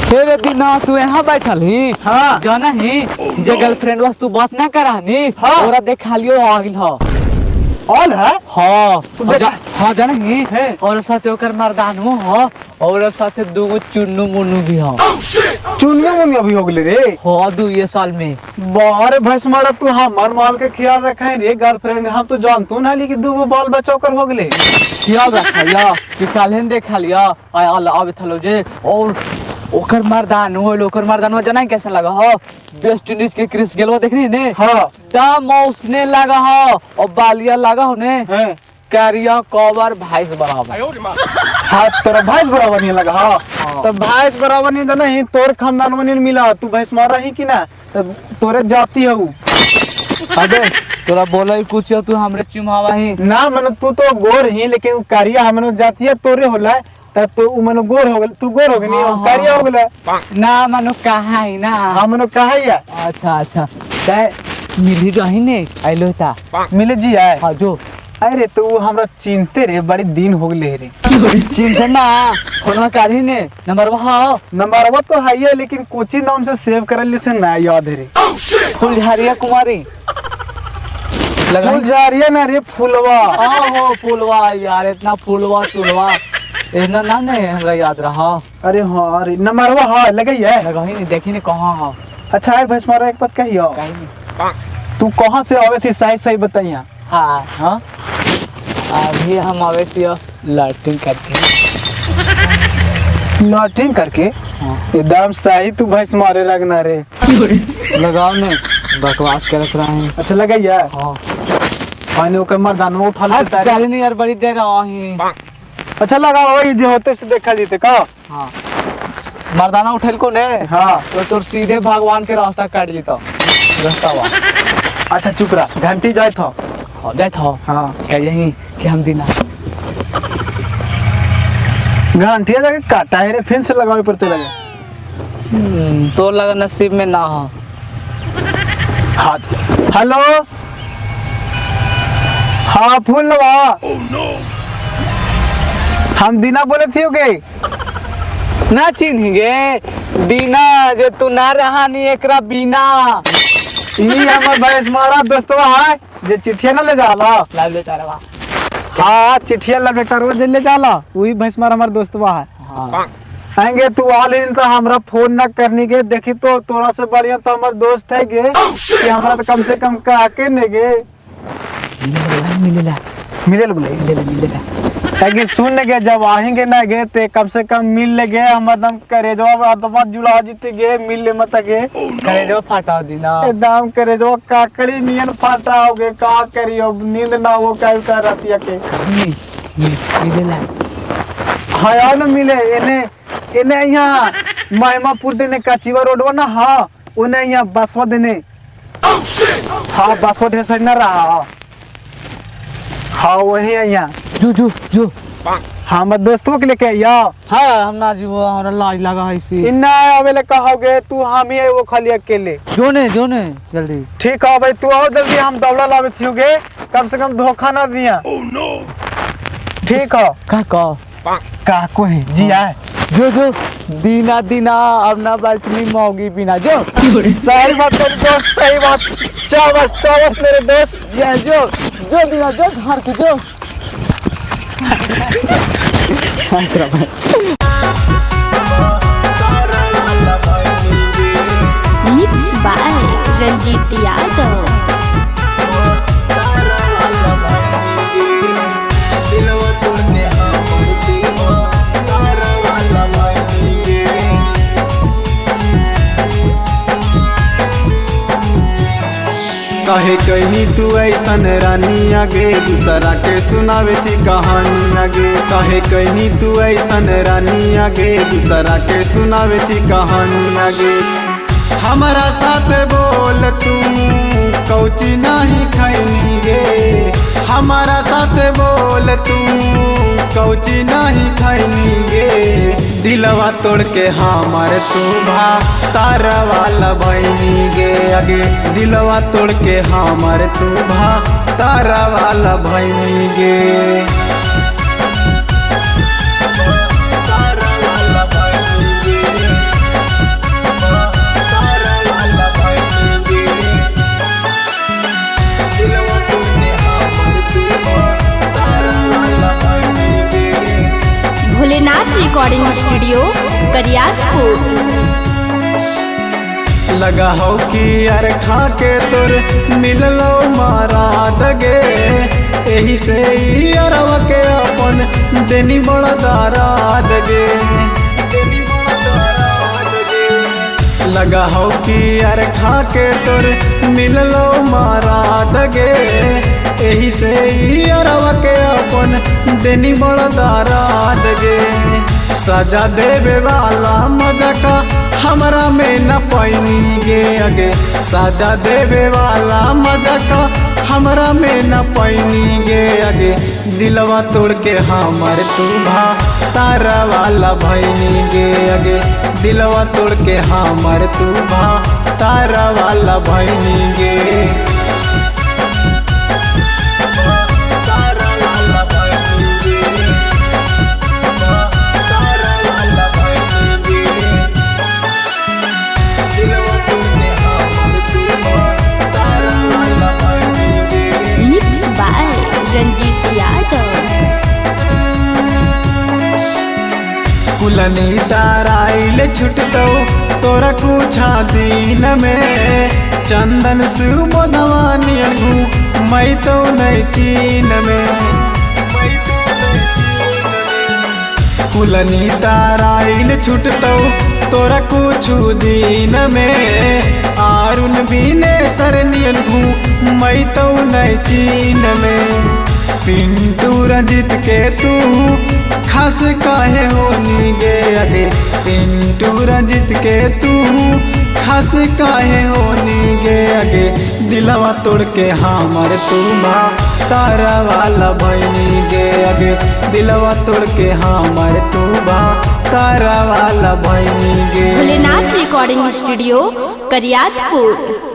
हे रे दीना तू यहाँ बैठल ही हाँ जाना ही जे गर्लफ्रेंड वास तू बात ना करा नी हाँ। ओरा देखा लियो आ गेल ह ऑल है हाँ तू देखा हाँ जाना ही है। और साथे ओकर मर्दानो ह और साथे दूगो चुन्नू मुन्नू भी ह चुनिया मुनिया भी हो गले रे। हाँ 2 साल में बारे भैंस मारा तू हमार माल के ख्याल रखे रे गर्लफ्रेंड हम तो जानतू ना कि दूगो बाल बच्चा ओकर हो गले। याद रखा या कि काल्हन देखा लिया आवे थलो जे और ओकर मर्दानो जना कैसा लगा हो वेस्ट इंडीज के क्रिस गेलवा देखनी ने हाँ दाम उसने लगा हो और बालिया लगा हो ने हैं कैरिया कवर भैंस बराबर हाँ तोरा भैंस बराबर नहीं लगा हाँ हाँ। तो भैंस बराबर नहीं तो नहीं तोर खानदान में नहीं मिला तू भैंस मारा ही कि ना तो तोरे जाती है अबे तोरा बोला ही कुछ तू हमरे चुमावा ही ना मैंने तू तो गोर ही लेकिन कारिया हमने जाती है तोरे होला तब तो उ मनो गोर हो गल तू गोर हो गनी हाँ, कारिया हो गला ना मानो कहा ही ना हाँ मनो कहा ही है अच्छा अच्छा ते मिली जो ही ने आइलो था मिले जी है हाँ जो अरे तू हमरा चिंते रे बड़ी दिन हो गले रे चिंता ना फोन काढ़ी ने नंबर हाँ नंबरवा तो है ही लेकिन कोची नाम से सेव करल से ना याद है रे फुलझारिया कुमारी लगा फुलझारिया ना रे फुलवा हो फुलवा यार इतना फुलवा तुलवा इतना नाम नहीं हमरा याद रहा अरे हाँ अरे नंबरवा हाँ लगई है लगा ही नहीं देखी नहीं कहाँ हो अच्छा है भैंस मारा एक बात कहियो कहीं नहीं तू कहाँ से आवे थी सही सही बताइया हाँ हाँ अभी हम आवे थे लैट्रिन करके लॉटिंग करके हाँ। एकदम सही तू भैंस मारे लगना रे लगाओ ने बकवास करत रहे हैं अच्छा लगई है हाँ पानी ओकर मर्दानवा उठा लेता है चल नहीं यार बड़ी देर रही अच्छा लगा वही जो होते से देखा जीते का हाँ मर्दाना उठेल को ने हाँ तो तोर सीधे भगवान के रास्ता काट ली तो रास्ता हुआ अच्छा चुप रहा घंटी जाए था हाँ जाए था हाँ क्या यही कि हम दिना घंटिया जाके काटा है रे फिर से लगावे पड़ते लगे तो लगा नसीब में ना हो हाथ हेलो हाँ फूल लगा हम दीना बोले थे ओके ना चिन्ह गे दीना जे तू ना रहा नी एकरा बिना ई हमर भैंस मारा दोस्तवा है जे चिट्ठिया ना ले जाला लाल बेटा रवा हाँ चिट्ठिया ला बेटा रोज ले जाला वही भैंस मारा हमार दोस्तवा है हाँ आएंगे तू आलिन तो हमरा फोन ना करनी के देखी तो तोरा से बढ़िया तो हमार दोस्त है गे कि हमरा तो कम से कम कहा के ने गे मिलेला मिले बोले मिलेला ताकि सुन गे जब आएंगे ना गे ते कम से कम मिल ले गे हम एकदम करे जो अदमा जुड़ा जीते गे मिल ले मत गे करे जो फाटा दीना एकदम करे जो काकड़ी नियन फाटा हो गे का करियो नींद ना वो काय कर रतिया के मिलेला हाया न मिले एने एने यहाँ महिमापुर देने काचीवा रोडवा ना हाँ उन्हें यहाँ बसवा देने हाँ बसवा ढेर सारी ना रहा हाँ वही है यहाँ जो हाँ मैं दोस्तों के लेके आया हाँ हम ना जीवो हमरा लाज लगा है इसी इन्ना आवेले कहोगे तू हम ही है वो खाली अकेले जो ने जल्दी ठीक है भाई तू आओ जल्दी हम दौड़ा लावे थियोगे कम से कम धोखा ना दिया ठीक है का को है जी है जो दीना दीना अब ना बैठनी मौगी बिना जो सही बात मेरे दोस्त सही बात चौबस मेरे दोस्त ये जो दीना जो घर के जो मिक्स बाय रंजीत यादव कहे कहनी तू ऐसन रानी आगे दूसरा के सुनावे थी कहानी आगे कहे कहनी तू ऐसन रानी आगे दूसरा के सुनावे थी कहानी आगे हमारा साथ बोल तू कौची नहीं खैनी गे हमारा साथ बोल तू कौची नहीं खैनी गे दिलवा तोड़ के हमार तू भा तारा वाला बहनी गे आगे दिलवा तोड़ के हमार तू भा तारा वाला बहनी गे तारा वाला बहनी गे स्टूडियो करियातपुर। लगा हो कि यार खा के तोर मिललो मारा दगे, एही से ही अरवा के अपन देनी बड़ा दारा दगे। लगा हो कि यार खा के तोर मिललो मारा दगे, एही से ही अरवा के अपन देनी बड़ा दारा दगे। सजा देवे वाला मजा का हमरा में न पैनी गे अगे, सजा देवे वाला मजा का हमरा में न पैनी गे अगे। दिलवा तोड़ के हमर तू भा तारा वाला भैनी गे अगे, दिलवा तोड़ के हमर तू भा तारा वाला भैनी गे। Mix by Ranjeet Yadav. कुलनी ताराइले छुटतो तोरा कुछा दिन में, चंदन सुबोधवानी मैं तो नहीं चीन में। कुलनी ताराइले छुटतो तोरा कुछ दिन में, आरुन बिने सरनियन मैं तो नहीं चीन में। पिंटू रंजित के तू खास काहे होनी गे अगे, पिंटू रंजित के तू खास काहे होनी गे अगे। दिलवा तोड़ के हमर तू भा तारा वाला भैनी गे अगे, दिलवा तोड़ के हमर तू भा तारा वाला भैनी गे। Bholenath recording studio Kariyatpur.